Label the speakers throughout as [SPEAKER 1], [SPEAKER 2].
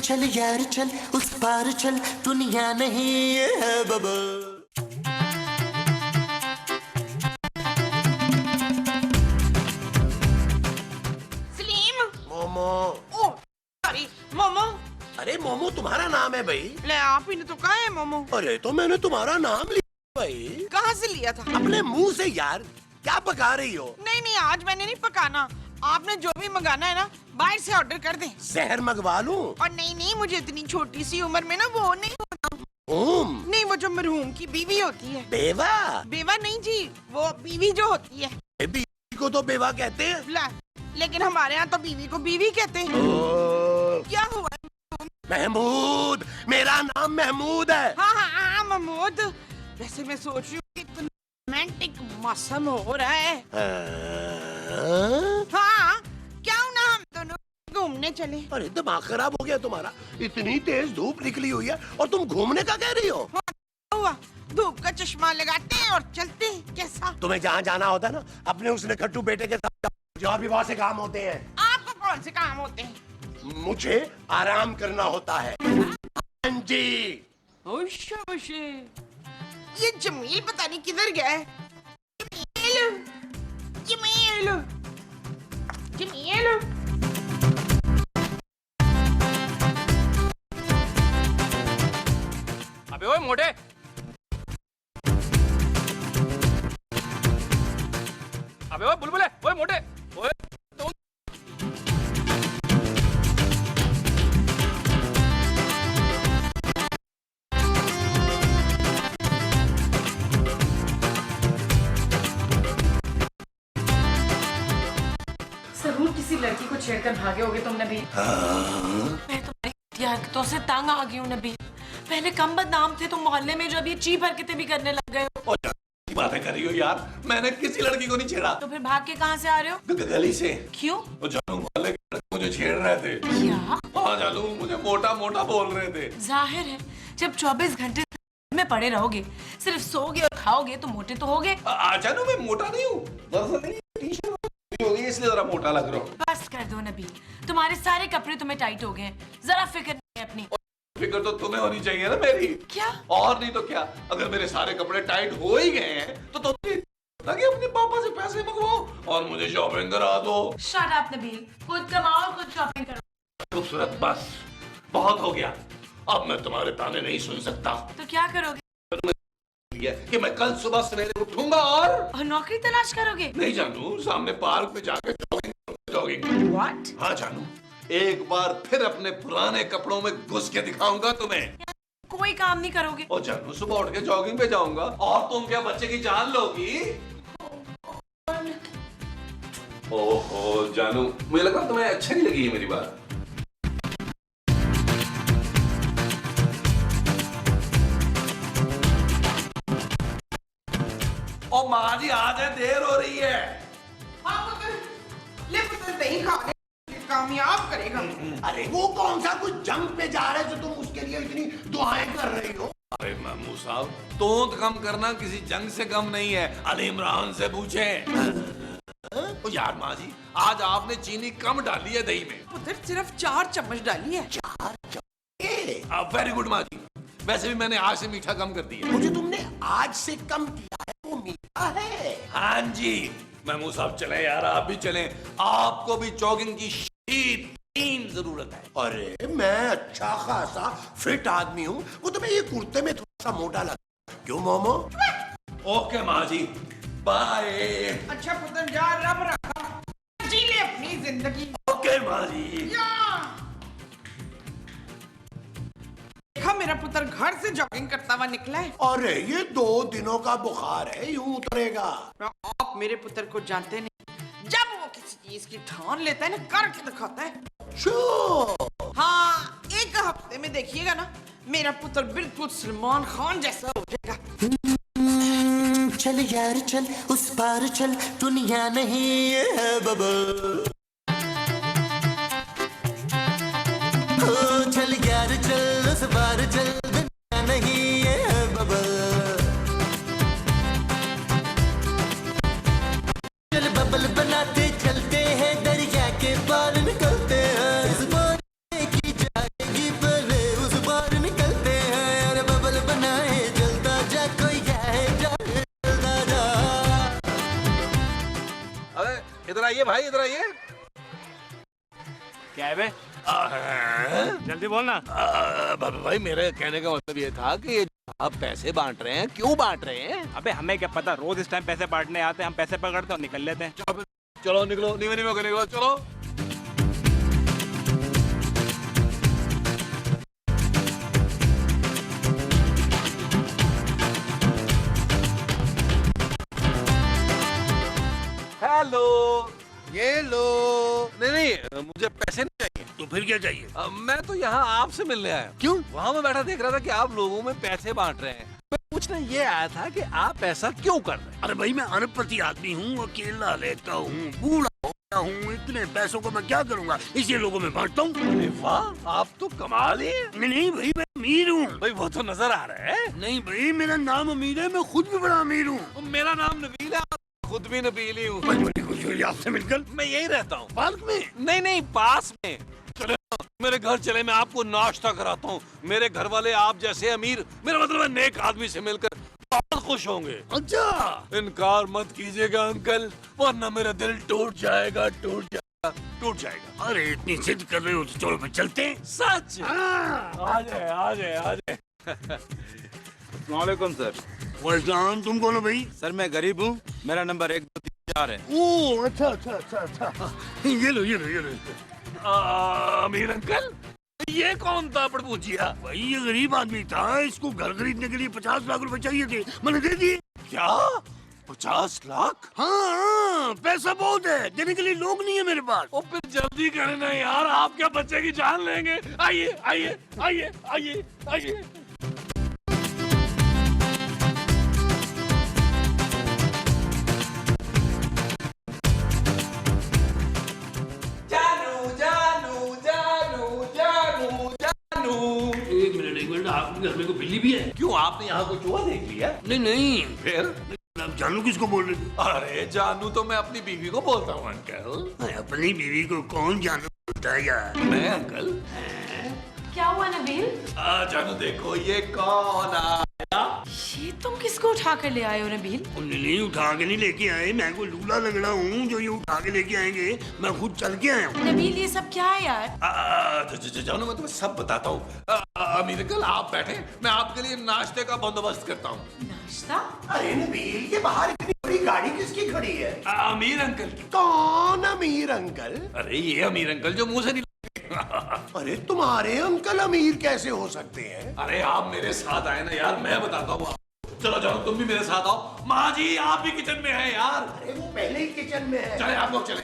[SPEAKER 1] चल यार चल उस पार चल दुनिया नहीं है बबल।
[SPEAKER 2] मोमो।
[SPEAKER 3] ओ सॉरी मोमो।
[SPEAKER 2] अरे मोमो तुम्हारा नाम है भाई।
[SPEAKER 3] ले आप ही ने तो कहा है मोमो।
[SPEAKER 2] अरे तो मैंने तुम्हारा नाम लिया भाई।
[SPEAKER 3] कहाँ से लिया था?
[SPEAKER 2] अपने मुंह से यार। क्या पका रही हो?
[SPEAKER 3] नहीं नहीं आज मैंने नहीं पकाना। आपने जो भी मंगाना है ना बाहर से ऑर्डर कर दें।
[SPEAKER 2] जहर मंगवा लूं?
[SPEAKER 3] और नहीं नहीं मुझे इतनी छोटी सी उम्र में ना वो नहीं होना। नहीं वो जो मरहूम की बीवी होती है।
[SPEAKER 2] बेवा?
[SPEAKER 3] बेवा नहीं जी वो बीवी जो होती है।
[SPEAKER 2] बीवी को तो बेवा कहते हैं।
[SPEAKER 3] लेकिन हमारे यहाँ तो बीवी को बीवी कहते हैं। क्या हुआ?
[SPEAKER 2] महमूद। मेरा नाम महमूद है।
[SPEAKER 3] हाँ हाँ हाँ महमूद। वैसे मैं सोच रही हूँ इतना रोमांटिक मौसम हो रहा है। हाँ क्यों ना हम दोनों घूमने चले?
[SPEAKER 2] अरे दिमाग खराब हो गया तुम्हारा। इतनी तेज धूप निकली हुई है और तुम घूमने का कह रही हो?
[SPEAKER 3] हुआ धूप का चश्मा लगाते हैं और चलते हैं। कैसा?
[SPEAKER 2] तुम्हें जहाँ जाना होता है ना अपने उस खट्टू बेटे के साथ जो भी बहुत से काम होते हैं।
[SPEAKER 3] आपको कौन से काम होते हैं?
[SPEAKER 2] मुझे आराम करना होता है। हाँ जी।
[SPEAKER 3] ये जमील पता नहीं किधर गया है। जमील जमील जमील।
[SPEAKER 4] अबे ओए मोटे। अबे ओए बुलबुले ओए मोटे ओए तो
[SPEAKER 5] जरूर किसी लड़की को छेड़कर भागे होगे तुम नबी। मैं तुम्हारी हरकतों से तंग आ गई हूँ नबी। पहले कम बदनाम थे तुम मोहल्ले में, जो अभी चीप हरकतें भी करने लग गए हो।
[SPEAKER 6] बातें कर रही हो यार, मैंने किसी लड़की को नहीं छेड़ा।
[SPEAKER 5] तो फिर भाग के कहाँ से आ रहे हो?
[SPEAKER 6] गली से।
[SPEAKER 5] क्यों?
[SPEAKER 6] वो जानू मोहल्ले के लड़के मुझे छेड़ रहे थे।
[SPEAKER 5] क्या?
[SPEAKER 6] हाँ जानू मुझे मोटा मोटा बोल रहे थे।
[SPEAKER 5] जाहिर है जब 24 घंटे में पड़े रहोगे, सिर्फ सोगे और खाओगे तो मोटे तो होगे।
[SPEAKER 6] जानू मैं मोटा नहीं हूँ, दरअसल टी-शर्ट होगी इसलिए जरा मोटा लग रहा हूँ।
[SPEAKER 5] बस कर दो नबी, तुम्हारे सारे कपड़े तुम्हें टाइट हो गए हैं, जरा फिक्र नहीं है अपनी।
[SPEAKER 6] फिक्र तो तुम्हें होनी चाहिए ना मेरी।
[SPEAKER 5] क्या?
[SPEAKER 6] और नहीं तो क्या, अगर मेरे सारे कपड़े टाइट हो ही गए हैं तो तुम ताकि अपने पापा से पैसे मंगवाओ और मुझे शॉपिंग करा दो।
[SPEAKER 5] शट अप नबील, खुद कमाओ और खुद शॉपिंग करो।
[SPEAKER 6] खूबसूरत बस बहुत हो गया, अब मैं तुम्हारे ताने नहीं सुन सकता।
[SPEAKER 5] तो क्या करोगे?
[SPEAKER 6] कि मैं कल सुबह सवेरे उठूंगा और
[SPEAKER 5] नौकरी तलाश करोगे?
[SPEAKER 6] नहीं जानू, सामने पार्क में जाकर जॉगिंग।
[SPEAKER 5] What?
[SPEAKER 6] हाँ जानू, एक बार फिर अपने पुराने कपड़ों में घुस के दिखाऊंगा तुम्हें।
[SPEAKER 5] कोई काम नहीं करोगे?
[SPEAKER 6] और जानू सुबह उठ के जॉगिंग पे जाऊंगा और तुम क्या बच्चे की जान लोगी? ओहो जानू, मुझे लगा तुम्हें अच्छा नहीं लगी है मेरी बात। ओ माँ जी आ जाए, देर हो रही है।
[SPEAKER 3] हाँ पुत्र, ले पुत्र दही खा ले, कामयाब करेगा।
[SPEAKER 2] अरे वो कौन सा कुछ जंग पे जा रहे जो तुम उसके लिए इतनी दुआएं कर रही हो?
[SPEAKER 6] अरे मामू साहब, तोंद कम करना किसी जंग से कम नहीं है, अली इमरान से पूछें। तो यार माँ जी, आज आपने चीनी कम डाली है दही में।
[SPEAKER 3] पुत्र सिर्फ 4 चम्मच डाली है।
[SPEAKER 2] 4 चम्मच?
[SPEAKER 6] वेरी गुड माँ जी, वैसे भी मैंने आज से मीठा कम कर दिया।
[SPEAKER 2] मुझे तुमने आज से कम किया है वो मीठा है।
[SPEAKER 6] हाँ जी मामू साहब, चले यार आप भी चलें, आपको भी जॉगिंग की शदीद जरूरत है।
[SPEAKER 2] अरे मैं अच्छा खासा फिट आदमी हूँ, वो तुम्हें ये कुर्ते में थोड़ा सा मोटा लगता है। क्यों मोमो?
[SPEAKER 6] ओके माँ जी, बाय।
[SPEAKER 3] अच्छा पुत्र जा, रब रखा, जी ले अपनी जिंदगी।
[SPEAKER 6] ओके माँ जी।
[SPEAKER 3] देखा मेरा पुत्र घर से जॉगिंग करता हुआ निकला है।
[SPEAKER 2] अरे ये 2 दिनों का बुखार है, यूं उतरेगा।
[SPEAKER 3] आप मेरे पुत्र को जानते नहीं, जब वो किसी चीज की ठान लेता है ना करके दिखाता है। हाँ 1 हफ्ते में देखिएगा ना मेरा पुत्र बिल्कुल सलमान खान जैसा हो जाएगा।
[SPEAKER 1] चल यार चल उस पार चल दुनिया नहीं है बबल। चल यार चल उस पार चल दुनिया नहीं है बबल। चल बबल बनाते चलते हैं, दरिया के पार निकलते हैं, इस बार की जाएगी
[SPEAKER 6] आइए भाई, इधर आइए।
[SPEAKER 4] क्या है बे? जल्दी बोलना।
[SPEAKER 6] भाई मेरे कहने का मतलब ये था कि आप पैसे बांट रहे हैं, क्यों बांट रहे हैं?
[SPEAKER 4] अबे हमें क्या पता, रोज इस टाइम पैसे बांटने आते हैं, हम पैसे पकड़ते और निकल लेते हैं।
[SPEAKER 6] चलो निकलो, नीवे नीवे निकलो, चलो। हेलो, ये लो। नहीं, मुझे पैसे नहीं चाहिए।
[SPEAKER 2] तो फिर क्या चाहिए?
[SPEAKER 6] मैं तो यहाँ आपसे मिलने आया।
[SPEAKER 2] क्यों?
[SPEAKER 6] वहाँ मैं बैठा देख रहा था कि आप लोगों में पैसे बांट रहे हैं। मैं पूछने ये आया था कि आप ऐसा क्यों कर रहे हैं?
[SPEAKER 2] अरे भाई, मैं अरबपति आदमी हूँ, अकेला रहता हूँ, बूढ़ा हो गया हूँ, इतने पैसों को मैं क्या करूँगा, इसलिए लोगों में बांटता हूँ।
[SPEAKER 6] अरे वाह, आप तो कमाल ही हैं।
[SPEAKER 2] नहीं भाई, मैं अमीर हूँ।
[SPEAKER 6] भाई वो तो नजर आ रहा है।
[SPEAKER 2] नहीं भाई, मेरा नाम अमीर है, मैं खुद भी बड़ा अमीर हूँ।
[SPEAKER 6] मेरा नाम नबील है, खुद भी नबील ही हूँ।
[SPEAKER 2] बड़ी खुशी हुई आपसे मिलकर।
[SPEAKER 6] मैं यही रहता हूँ।
[SPEAKER 2] पार्क में?
[SPEAKER 6] नहीं, पास में। चले मेरे घर चले, मैं आपको नाश्ता कराता हूँ। मेरे घर वाले आप जैसे अमीर, मेरा मतलब है नेक आदमी से मिलकर बहुत खुश होंगे।
[SPEAKER 2] अच्छा,
[SPEAKER 6] इनकार मत कीजिएगा अंकल, वरना मेरा दिल टूट जाएगा, टूट जाएगा, टूट जाएगा।
[SPEAKER 2] अरे इतनी जिद कर रहे हो तो चलो फिर चलते हैं।
[SPEAKER 6] सच? आ जाए, आ जाए, आ जाए।
[SPEAKER 4] वालेकुम सर।
[SPEAKER 2] वैसे तुम कौन हो भाई?
[SPEAKER 4] सर मैं गरीब हूँ, मेरा नंबर 1 2 3 4 है।
[SPEAKER 2] ओ अच्छा अच्छा अच्छा अच्छा, ये लो ये लो ये लो।
[SPEAKER 6] अमीर अंकल, ये कौन था पड़पूजिया?
[SPEAKER 2] भाई ये गरीब आदमी था, इसको घर खरीदने के लिए 50 लाख रुपए चाहिए थे, मैंने दे दिए।
[SPEAKER 6] क्या 50 लाख?
[SPEAKER 2] हाँ, पैसा बहुत है, देने के लिए लोग नहीं है मेरे पास।
[SPEAKER 6] ओ फिर जल्दी करें ना यार, आप क्या बच्चे की जान लेंगे? आइए आइए आइए आइए आइए।
[SPEAKER 2] एक मिनट, आपके घर में कोई बिल्ली भी है?
[SPEAKER 6] क्यों, आपने यहाँ को चूहा देख लिया?
[SPEAKER 2] नहीं नहीं,
[SPEAKER 6] फिर
[SPEAKER 2] आप जानू किसको बोल रहे थे?
[SPEAKER 6] अरे जानू तो मैं अपनी बीवी को बोलता हूँ अंकल।
[SPEAKER 2] अपनी बीवी को कौन जानू बोलता है यार?
[SPEAKER 6] मैं अंकल।
[SPEAKER 5] क्या हुआ नबील?
[SPEAKER 6] जानू देखो ये कौन आया।
[SPEAKER 5] ये तुम किसको उठा कर ले आए हो नबील?
[SPEAKER 2] नहीं, उठा के नहीं लेके आए, मैं कोई लूला लगड़ा हूँ जो ये उठा के लेके आएंगे, मैं खुद चल के आया हूँ।
[SPEAKER 5] नबील ये सब क्या है यार?
[SPEAKER 6] जानू मैं तुम्हें सब बताता हूँ। अमीर अंकल आप बैठे, मैं आपके लिए नाश्ते का बंदोबस्त करता हूँ।
[SPEAKER 5] नाश्ता?
[SPEAKER 2] अरे नबील, ये बाहर इतनी बड़ी गाड़ी किसकी खड़ी है?
[SPEAKER 6] अमीर अंकल।
[SPEAKER 2] कौन अमीर अंकल?
[SPEAKER 6] अरे ये अमीर अंकल जो मुंह से नहीं
[SPEAKER 2] अरे तुम्हारे अंकल अमीर कैसे हो सकते हैं?
[SPEAKER 6] अरे आप मेरे साथ आए ना यार, मैं बताता हूँ। चलो जाओ, तुम भी मेरे साथ आओ। माँ जी आप भी किचन में हैं यार।
[SPEAKER 2] अरे वो पहले ही किचन में है।
[SPEAKER 6] चले आप लोग चले।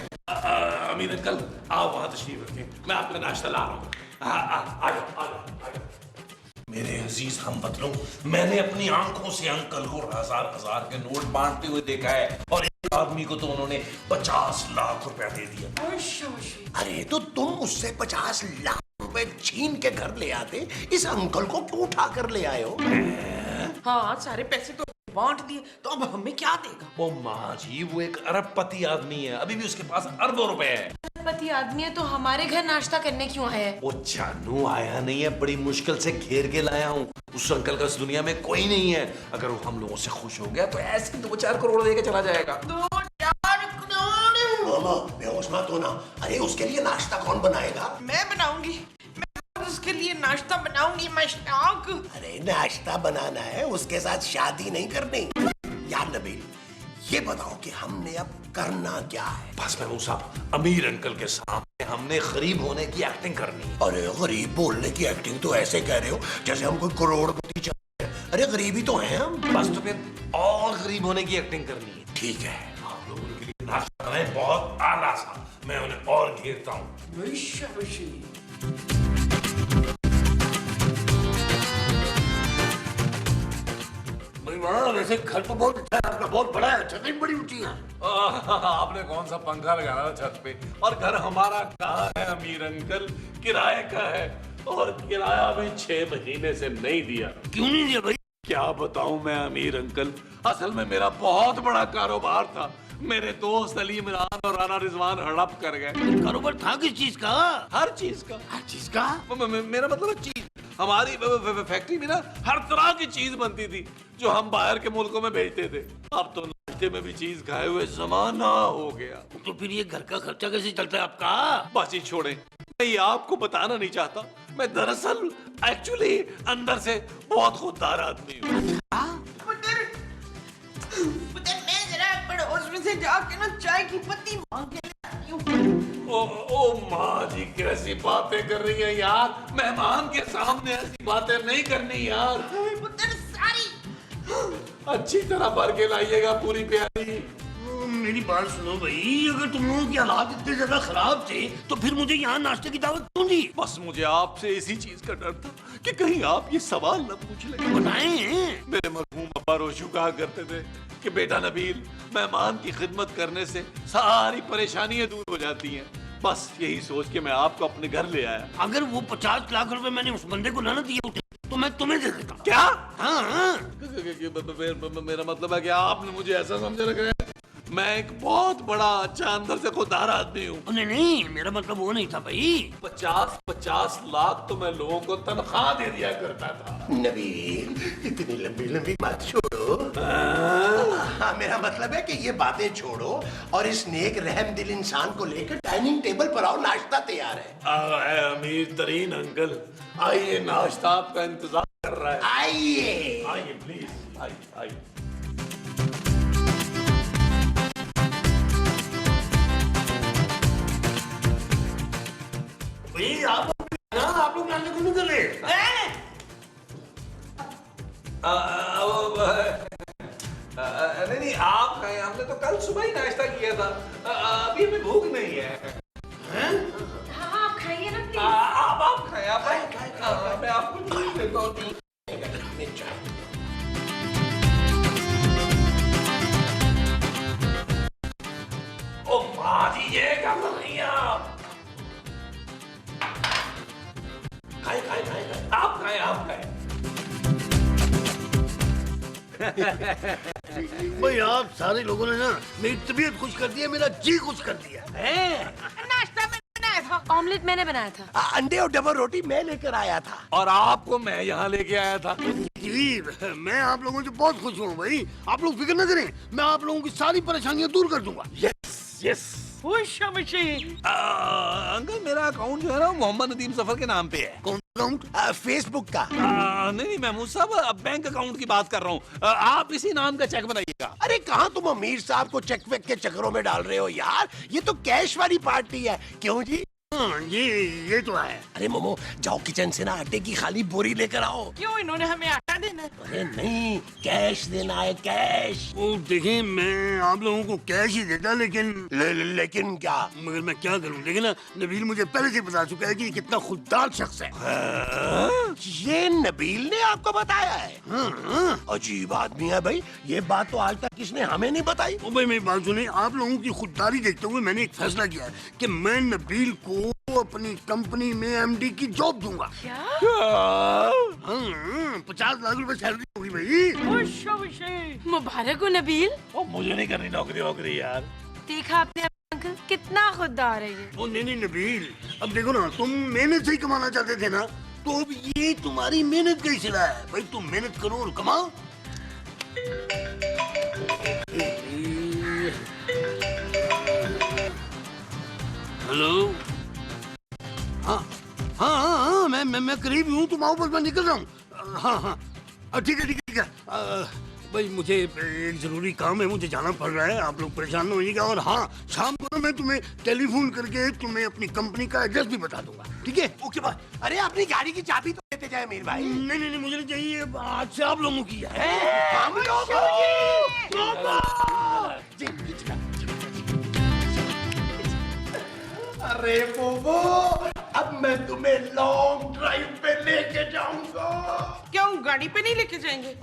[SPEAKER 6] अमीर अंकल आप वहाँ तशरीफ रखें, मैं आपका नाश्ता ला रहा हूँ। आ जाओ। मेरे अजीज हमवतनों, मैंने अपनी आंखों से अंकल को हजार के नोट बांटते हुए देखा है, और एक आदमी को तो उन्होंने 50 लाख रुपया दे दिया।
[SPEAKER 2] अरे तो तुम उससे 50 लाख रुपए छीन के घर ले आते, इस अंकल को क्यों उठा कर ले आए हो?
[SPEAKER 3] हाँ सारे पैसे तो बांट दिए, तो अब हमें क्या देगा?
[SPEAKER 6] वो माँ जी, वो एक अरबपति आदमी है, अभी भी उसके पास अरबों रुपए है।
[SPEAKER 5] पति आदमी है तो हमारे घर नाश्ता करने क्यों आया है?
[SPEAKER 6] वो जानू आया नहीं है, बड़ी मुश्किल से घेर के लाया हूँ। उस अंकल का इस दुनिया में कोई नहीं है। अगर वो हम लोगों से खुश हो गया तो ऐसे 2-4 करोड़ देके चला जाएगा।
[SPEAKER 3] 2-4 करोड़?
[SPEAKER 2] मामा बेहोश मत होना। अरे उसके लिए नाश्ता कौन बनाएगा?
[SPEAKER 3] मैं बनाऊंगी, मैं उसके लिए नाश्ता बनाऊंगी मशताक।
[SPEAKER 2] अरे नाश्ता बनाना है, उसके साथ शादी नहीं करनी। यार नबील, ये बताओ कि हमने अब करना क्या है?
[SPEAKER 6] बस महबूब साहब, अमीर अंकल के सामने हमने गरीब होने की एक्टिंग करनी है।
[SPEAKER 2] अरे गरीब बोलने की एक्टिंग तो ऐसे कह रहे हो जैसे हम कोई करोड़पति चाहते हैं। अरे गरीबी तो हैं हम।
[SPEAKER 6] बस तो फिर और गरीब होने की एक्टिंग करनी है।
[SPEAKER 2] ठीक है,
[SPEAKER 6] आप लोगों के लिए नाश्ता बनाए बहुत आला सा, मैं उन्हें और घेरता हूँ।
[SPEAKER 2] वैसे घर तो बहुत अच्छा है आपका, बहुत बड़ा है, छतें बड़ी ऊंची हैं।
[SPEAKER 6] आपने कौन सा पंखा लगाया था छत पे? और घर हमारा कहाँ है अमीर अंकल? किराए का है, और किराया भी 6 महीने से नहीं दिया।
[SPEAKER 2] क्यों नहीं दिया भाई?
[SPEAKER 6] क्या बताऊं मैं अमीर अंकल, असल में मेरा बहुत बड़ा कारोबार था। मेरे दोस्त अली इमरान और राना रिजवान हड़प कर गए।
[SPEAKER 2] कारोबार था किस चीज का?
[SPEAKER 6] हर चीज का।
[SPEAKER 2] हर चीज का?
[SPEAKER 6] मेरा मतलब चीज, हमारी फैक्ट्री में ना हर तरह की चीज बनती थी जो हम बाहर के मुल्कों में भेजते थे। अब तो नाश्ते नाश्ते में भी चीज खाए हुए जमाना हो गया।
[SPEAKER 7] तो फिर ये घर का खर्चा कैसे चलता है आपका?
[SPEAKER 6] बाजी छोड़े, मैं ये आपको बताना नहीं चाहता, मैं दरअसल एक्चुअली अंदर से बहुत खुददार आदमी हूँ।
[SPEAKER 3] पुत्र मैं जरा पड़ोस में से जाके ना चाय की पत्ती मांग के लाती हूँ।
[SPEAKER 6] ओ माँ जी, कैसी बातें कर रही है यार, मेहमान के सामने ऐसी बातें नहीं करनी यार।
[SPEAKER 3] पुत्र सारी
[SPEAKER 6] अच्छी तरह भर के लाइएगा पूरी प्याली।
[SPEAKER 7] मेरी बात सुनो भाई, अगर तुम लोगों के हालात इतने ज्यादा खराब थे तो फिर मुझे यहाँ नाश्ते की दावत क्यों दी?
[SPEAKER 6] बस मुझे आपसे इसी चीज का डर था कि कहीं आप ये सवाल न पूछ लें।
[SPEAKER 7] बताएं।
[SPEAKER 6] मेरे मरहूम अब्बा रोशू कहा करते थे कि बेटा नबील, मेहमान की खिदमत करने से सारी परेशानियां दूर हो जाती हैं। बस यही सोच के मैं आपको अपने घर ले आया।
[SPEAKER 7] अगर वो 50 लाख रुपए मैंने उस बंदे को ना दिए होते तो मैं तुम्हें दे देता।
[SPEAKER 6] क्या?
[SPEAKER 7] हाँ।
[SPEAKER 6] मेरा मतलब है कि आपने मुझे ऐसा समझ रखा है मैं एक बहुत बड़ा अच्छा अंदर से खुददार आदमी हूँ।
[SPEAKER 7] नहीं, मेरा मतलब वो नहीं था भाई।
[SPEAKER 6] 50 लाख तो मैं लोगों को तनख्वाह दे दिया करता था।
[SPEAKER 2] नबील, इतनी लंबी लंबी बात छोड़ो। हाँ, मेरा मतलब है कि ये बातें छोड़ो और इस नेक रहम दिल इंसान को लेकर डाइनिंग टेबल पर आओ, नाश्ता तैयार है।
[SPEAKER 6] अमीर तरीन अंकल, आइए, नाश्ता आपका इंतजार कर रहा है।
[SPEAKER 2] आइए
[SPEAKER 6] आइए प्लीज, आइए।
[SPEAKER 7] भाई आप लोग नाश्ते क्यों नहीं कर रहे?
[SPEAKER 6] नहीं, आप खाएं, हमने तो कल सुबह ही नाश्ता किया था, अभी हमें भूख नहीं है।
[SPEAKER 5] हाँ आप खाइए ना प्लीज।
[SPEAKER 6] आप खाएं, आप खाएं, मैं आपको जूस देता हूँ। ओ माँ जी, ये क्या कर रही हैं आप? खाएं, आप खाएं।
[SPEAKER 7] भाई आप सारे लोगों ने ना मेरी तबीयत खुश कर दिया, मेरा जी खुश कर दिया।
[SPEAKER 3] नाश्ता मैंने बनाया था।
[SPEAKER 5] ऑमलेट मैंने बनाया था।
[SPEAKER 2] अंडे और डबल रोटी मैं लेकर आया था।
[SPEAKER 6] और आपको मैं यहाँ लेके आया था।
[SPEAKER 7] जी, मैं आप लोगों से बहुत खुश हूँ भाई। आप लोग फिक्र न करें, मैं आप लोगों की सारी परेशानियां दूर कर दूंगा।
[SPEAKER 6] यस। अंकल, मेरा अकाउंट जो है ना मोहम्मद नदीम सफर के नाम पे है।
[SPEAKER 7] कौन अकाउंट?
[SPEAKER 2] फेसबुक का।
[SPEAKER 6] नहीं महमूद साहब, बैंक अकाउंट की बात कर रहा हूँ। आप इसी नाम का चेक बनाइएगा।
[SPEAKER 2] अरे कहाँ तुम अमीर साहब को चेक वेक के चक्करों में डाल रहे हो यार, ये तो कैश वाली पार्टी है। क्यों जी?
[SPEAKER 7] हाँ, ये तो है।
[SPEAKER 2] अरे मोमो, जाओ किचन से ना आटे की खाली बोरी लेकर आओ।
[SPEAKER 3] क्यों, इन्होंने हमें आटा देना है?
[SPEAKER 2] अरे नहीं, कैश देना है, कैश।
[SPEAKER 7] वो देखें, मैं आप लोगों को कैश ही देता, लेकिन
[SPEAKER 2] लेकिन क्या?
[SPEAKER 7] मगर मैं क्या करूं? लेकिन ना नबील मुझे पहले से बता चुका है कि कितना खुददार शख्स है।
[SPEAKER 2] ये नबील ने आपको बताया है?
[SPEAKER 7] हाँ।
[SPEAKER 2] अजीब आदमी है भाई, ये बात तो आज तक किसने हमें नहीं बताई।
[SPEAKER 7] ओ भाई, मेरी बात सुनिए, आप लोगों की खुददारी देखते हुए मैंने एक फैसला किया है कि मैं नबील को अपनी कंपनी में एमडी की जॉब दूंगा।
[SPEAKER 5] क्या?
[SPEAKER 7] हाँ, 50 लाख रुपए सैलरी होगी भाई।
[SPEAKER 5] मुबारक हो नबील।
[SPEAKER 6] मुझे नहीं करनी नौकरी यार।
[SPEAKER 5] देखा आपने अंकल, कितना खुददार है ये।
[SPEAKER 7] ओ नहीं नबील, अब देखो ना, तुम मेहनत से ही कमाना चाहते थे ना, तो अब ये तुम्हारी मेहनत का ही सिला है भाई। तुम मेहनत करो और कमाओ। हेलो। हाँ, मैं करीब हूँ, तुम आओ, बस मैं निकल रहा हूँ। हाँ, ठीक है। भाई मुझे एक जरूरी काम है, मुझे जाना पड़ रहा है, आप लोग परेशान न होइएगा। और हाँ, शाम को ना मैं तुम्हें टेलीफोन करके तुम्हें अपनी कंपनी का एड्रेस भी बता दूंगा, ठीक है?
[SPEAKER 2] Okay bye. अरे अपनी गाड़ी की चाबी तो देते जाए मीर भाई।
[SPEAKER 7] नहीं, मुझे नहीं चाहिए, आज से आप लोगों की है।
[SPEAKER 2] हम लोगों अरे बोबो, अब मैं तुम्हें लॉन्ग ड्राइव पे लेके जाऊंगा।
[SPEAKER 3] क्यों, गाड़ी पे नहीं लेके जाएंगे?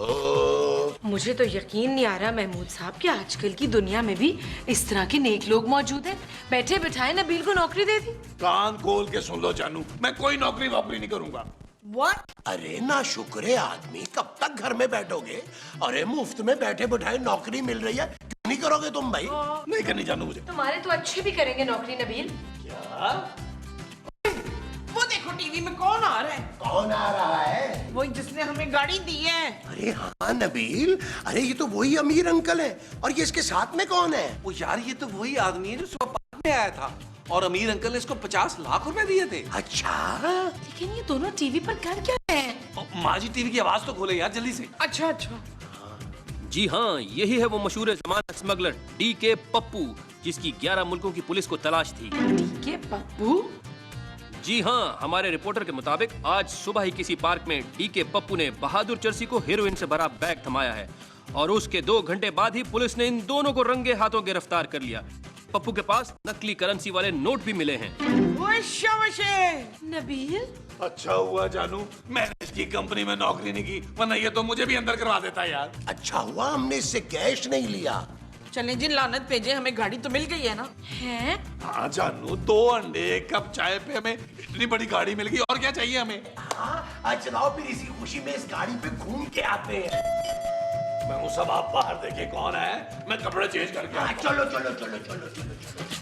[SPEAKER 5] मुझे तो यकीन नहीं आ रहा महमूद साहब कि आजकल की दुनिया में भी इस तरह के नेक लोग मौजूद हैं। बैठे बिठाए नबील को नौकरी दे दी।
[SPEAKER 6] कान खोल के सुन लो जानू, मैं कोई नौकरी वोकरी नहीं करूंगा।
[SPEAKER 3] What?
[SPEAKER 2] अरे ना शुक्र आदमी, कब तक घर में बैठोगे? अरे मुफ्त में बैठे बिठाए नौकरी मिल रही है, क्यों नहीं करोगे तुम भाई?
[SPEAKER 6] नहीं करनी जानू मुझे।
[SPEAKER 5] तुम्हारे तो अच्छे भी करेंगे नौकरी नबील।
[SPEAKER 6] क्या?
[SPEAKER 3] वो देखो टीवी में कौन आ रहा है?
[SPEAKER 2] कौन आ रहा है?
[SPEAKER 3] वही जिसने हमें गाड़ी दी है।
[SPEAKER 2] अरे हाँ नबील, अरे ये तो वही अमीर अंकल है। और ये इसके साथ में कौन है?
[SPEAKER 6] वो यार ये तो वही आदमी है जो सुबह पार्क में आया था और अमीर अंकल ने इसको 50 लाख रुपए दिए थे।
[SPEAKER 2] अच्छा,
[SPEAKER 5] लेकिन ये दोनों टीवी पर कर क्या रहे हैं?
[SPEAKER 6] माँ जी टीवी की आवाज तो खोले यार जल्दी से।
[SPEAKER 3] अच्छा अच्छा।
[SPEAKER 4] जी हाँ, यही है वो मशहूर जमानत स्मगलर डीके पप्पू, जिसकी 11 मुल्कों की पुलिस को तलाश थी।
[SPEAKER 5] के पप्पू?
[SPEAKER 4] जी हाँ, हमारे रिपोर्टर के मुताबिक आज सुबह ही किसी पार्क में डीके पप्पू ने बहादुर चर्सी को हेरोइन से भरा बैग थमाया है और उसके 2 घंटे बाद ही पुलिस ने इन दोनों को रंगे हाथों गिरफ्तार कर लिया। पप्पू के पास नकली करेंसी वाले नोट भी मिले हैं।
[SPEAKER 3] ओए शाबाश है।
[SPEAKER 5] नबील,
[SPEAKER 6] अच्छा हुआ जानू मैंने इसकी कंपनी में नौकरी नहीं की, वरना ये तो मुझे भी अंदर करवा देता यार।
[SPEAKER 2] अच्छा हुआ हमने इससे कैश नहीं लिया।
[SPEAKER 3] चले जी, लानत भेजे, हमें गाड़ी तो मिल गई है ना।
[SPEAKER 5] है?
[SPEAKER 6] हाँ जानू, 2 अंडे 1 कप चाय पे हमें इतनी बड़ी गाड़ी मिल गई, और क्या चाहिए हमें।
[SPEAKER 2] हाँ चलाओ फिर इसी खुशी में इस गाड़ी पे घूम के आते हैं।
[SPEAKER 6] मैं वो सब आप बाहर देखे कौन है, मैं कपड़े चेंज करके
[SPEAKER 2] हाँ,
[SPEAKER 6] आता
[SPEAKER 2] चलो चलो चलो चलो चलो चलो।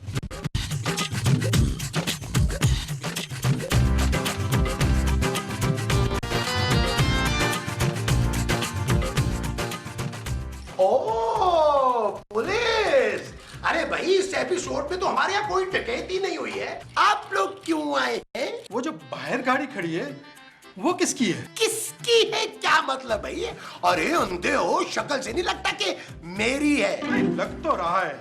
[SPEAKER 2] ओ पुलिस! अरे भाई, इस एपिसोड में तो हमारे यहाँ कोई डकैती नहीं हुई है। आप लोग क्यों आए हैं?
[SPEAKER 8] वो जो बाहर गाड़ी खड़ी है वो किसकी है?
[SPEAKER 2] किसकी है क्या मतलब भाई? अरे अंधे हो, शक्ल से नहीं लगता कि मेरी है।
[SPEAKER 8] लग तो रहा है,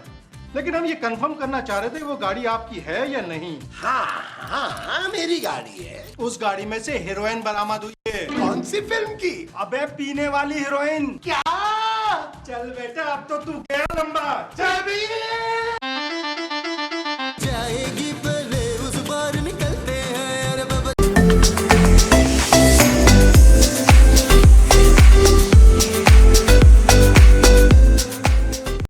[SPEAKER 8] लेकिन हम ये कंफर्म करना चाह रहे थे वो गाड़ी आपकी है या नहीं।
[SPEAKER 2] हाँ हाँ हाँ, मेरी गाड़ी है।
[SPEAKER 8] उस गाड़ी में से हीरोइन बरामद हुई है।
[SPEAKER 2] कौन सी फिल्म की?
[SPEAKER 8] अबे पीने वाली हीरोइन।
[SPEAKER 2] क्या?
[SPEAKER 8] चल बेटा, अब तो तू गया लंबा।
[SPEAKER 2] चाबी!